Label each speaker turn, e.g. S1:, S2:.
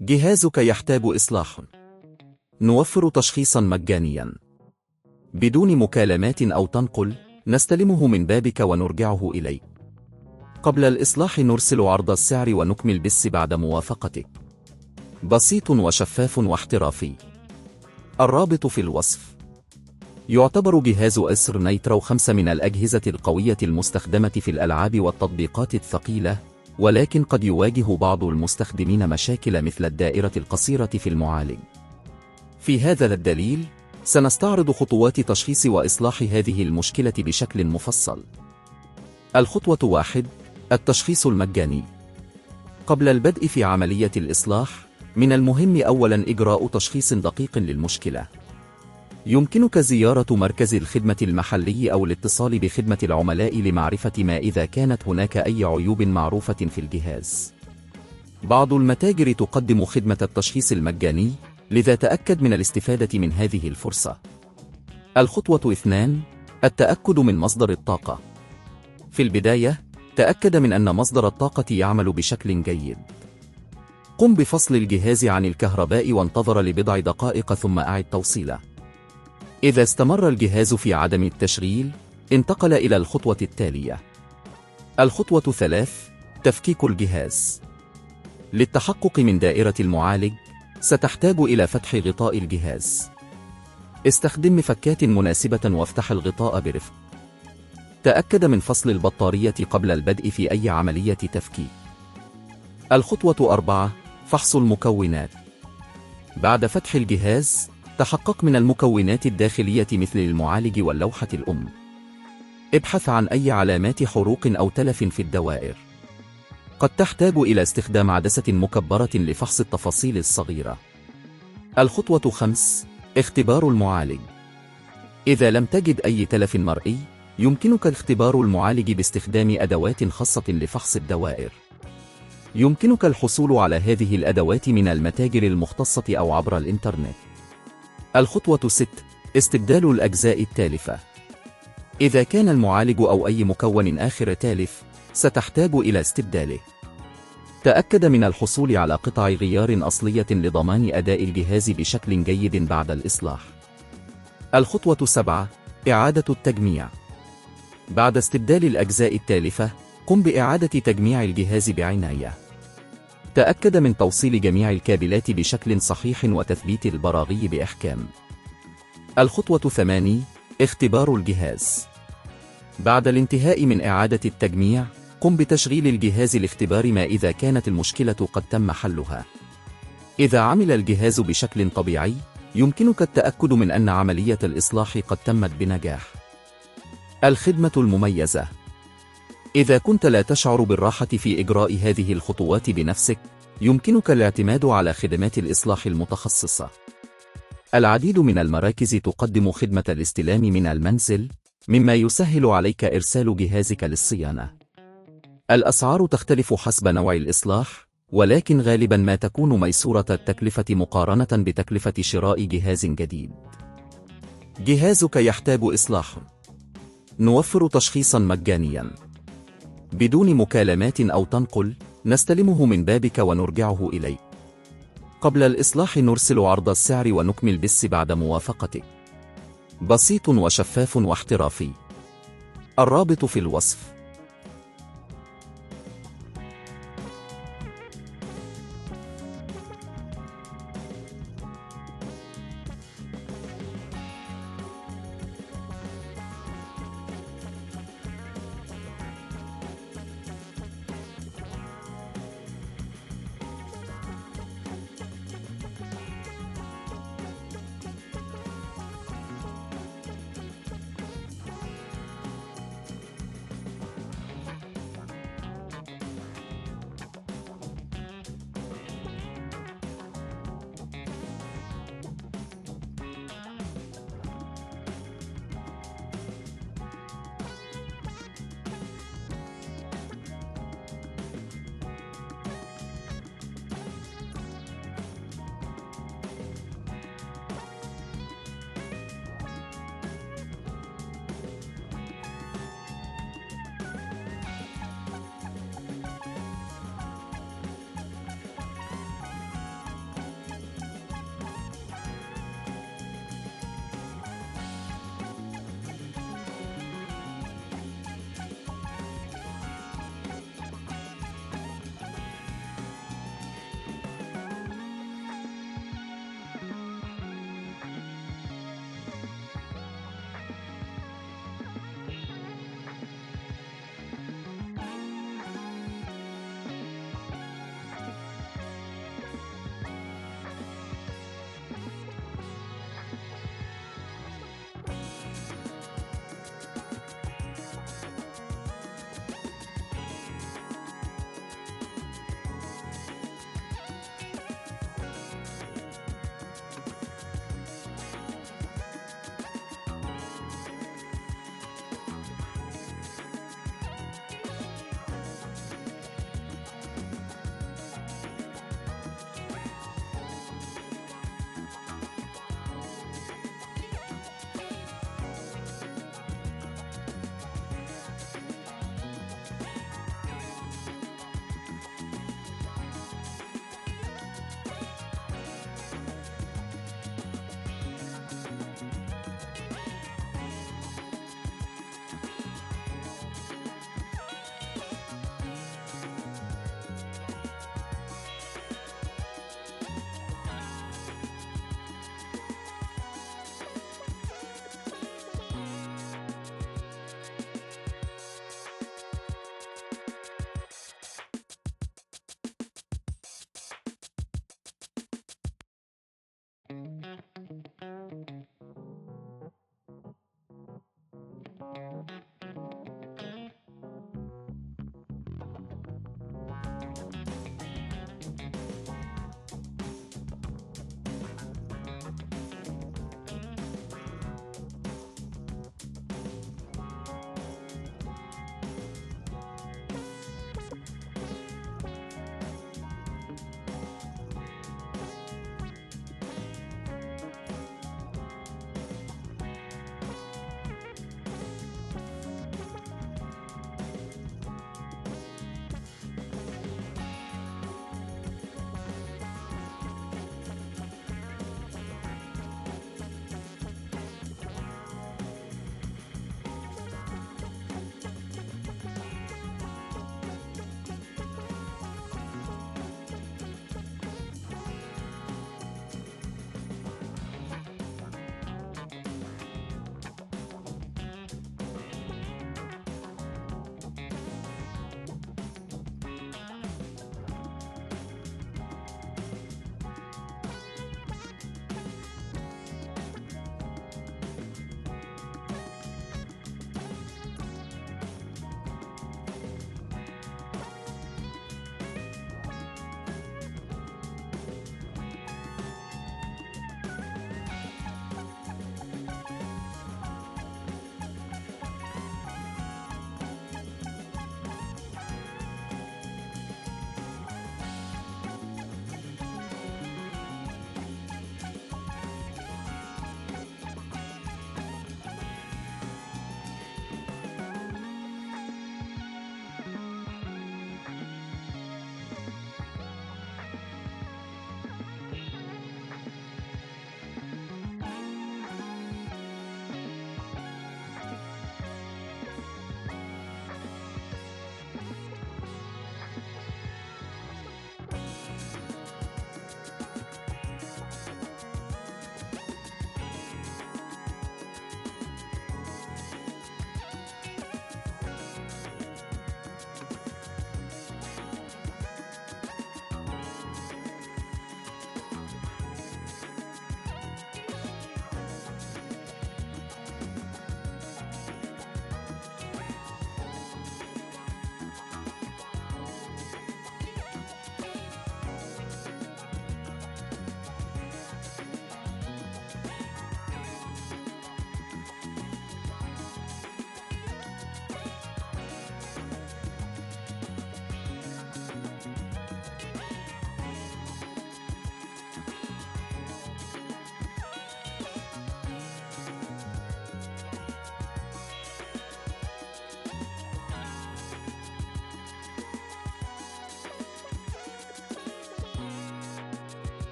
S1: جهازك يحتاج إصلاح. نوفر تشخيصا مجانيا بدون مكالمات أو تنقل، نستلمه من بابك ونرجعه إليك. قبل الإصلاح نرسل عرض السعر ونكمل بس بعد موافقتك. بسيط وشفاف واحترافي. الرابط في الوصف. يعتبر جهاز أشهر نيترو 5 من الأجهزة القوية المستخدمة في الألعاب والتطبيقات الثقيلة، ولكن قد يواجه بعض المستخدمين مشاكل مثل الدائرة القصيرة في المعالج. في هذا الدليل سنستعرض خطوات تشخيص وإصلاح هذه المشكلة بشكل مفصل. الخطوة 1: التشخيص المجاني. قبل البدء في عملية الإصلاح، من المهم أولاً إجراء تشخيص دقيق للمشكلة. يمكنك زيارة مركز الخدمة المحلي أو الاتصال بخدمة العملاء لمعرفة ما إذا كانت هناك أي عيوب معروفة في الجهاز. بعض المتاجر تقدم خدمة التشخيص المجاني، لذا تأكد من الاستفادة من هذه الفرصة. الخطوة 2: التأكد من مصدر الطاقة. في البداية، تأكد من أن مصدر الطاقة يعمل بشكل جيد. قم بفصل الجهاز عن الكهرباء وانتظر لبضع دقائق ثم أعد توصيله. إذا استمر الجهاز في عدم التشغيل، انتقل إلى الخطوة التالية. الخطوة 3: تفكيك الجهاز. للتحقق من دائرة المعالج، ستحتاج إلى فتح غطاء الجهاز. استخدم مفكات مناسبة وافتح الغطاء برفق. تأكد من فصل البطارية قبل البدء في أي عملية تفكيك. الخطوة 4: فحص المكونات. بعد فتح الجهاز، تحقق من المكونات الداخلية مثل المعالج واللوحة الأم. ابحث عن أي علامات حروق أو تلف في الدوائر. قد تحتاج إلى استخدام عدسة مكبرة لفحص التفاصيل الصغيرة. الخطوة 5: اختبار المعالج. إذا لم تجد أي تلف مرئي، يمكنك اختبار المعالج باستخدام أدوات خاصة لفحص الدوائر. يمكنك الحصول على هذه الأدوات من المتاجر المختصة أو عبر الإنترنت. الخطوة 6: استبدال الأجزاء التالفة. إذا كان المعالج أو أي مكون آخر تالف، ستحتاج إلى استبداله. تأكد من الحصول على قطع غيار أصلية لضمان أداء الجهاز بشكل جيد بعد الإصلاح. الخطوة 7: إعادة التجميع. بعد استبدال الأجزاء التالفة، قم بإعادة تجميع الجهاز بعناية. تأكد من توصيل جميع الكابلات بشكل صحيح وتثبيت البراغي بإحكام. الخطوة 8: اختبار الجهاز. بعد الانتهاء من إعادة التجميع، قم بتشغيل الجهاز لاختبار ما إذا كانت المشكلة قد تم حلها. إذا عمل الجهاز بشكل طبيعي، يمكنك التأكد من أن عملية الإصلاح قد تمت بنجاح. الخدمة المميزة. إذا كنت لا تشعر بالراحة في إجراء هذه الخطوات بنفسك، يمكنك الاعتماد على خدمات الإصلاح المتخصصة. العديد من المراكز تقدم خدمة الاستلام من المنزل، مما يسهل عليك إرسال جهازك للصيانة. الأسعار تختلف حسب نوع الإصلاح، ولكن غالبا ما تكون ميسورة التكلفة مقارنة بتكلفة شراء جهاز جديد. جهازك يحتاج إصلاح. نوفر تشخيصا مجانيا بدون مكالمات أو تنقل، نستلمه من بابك ونرجعه إليك. قبل الإصلاح نرسل عرض السعر ونكمل بس بعد موافقتك. بسيط وشفاف واحترافي. الرابط في الوصف.